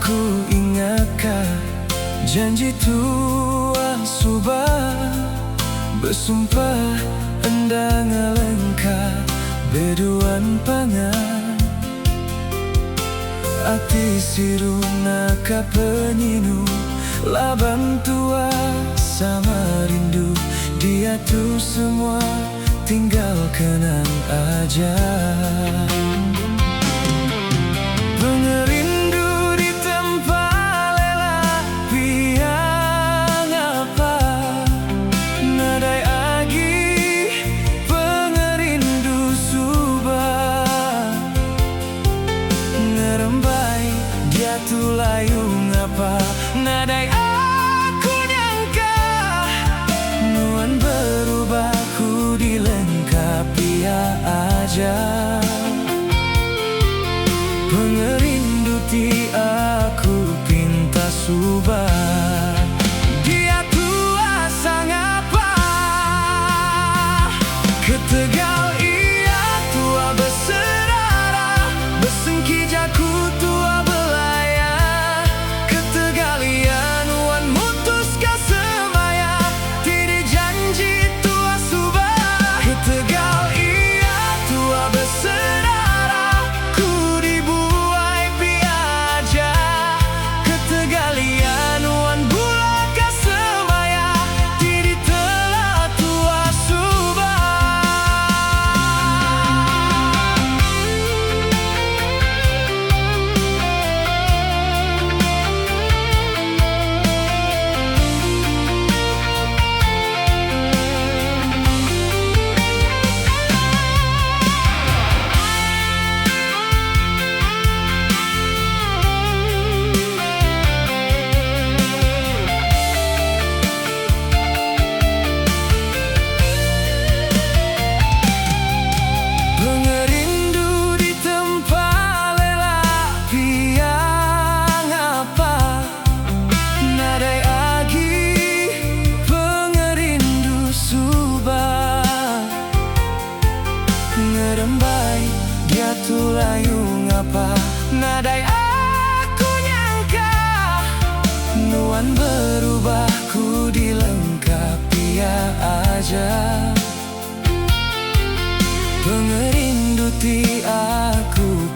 Ku ingatkah janji tua subah, bersumpah endang alengka beduan pangan ati siruna ka penyinu labang tua sama rindu dia tuh semua tinggal kenang aja. Tulayung apa nadai aku nyangka nuan berubah ku dilengkapi aja. Pengerindu ti aku pinta subah dia tua sang apa ketegal ia tua berserara besengki jaku tua dia tulayung apa nadai aku nyangka nuan berubah ku dilengkapi aja. Pengerindu ti aku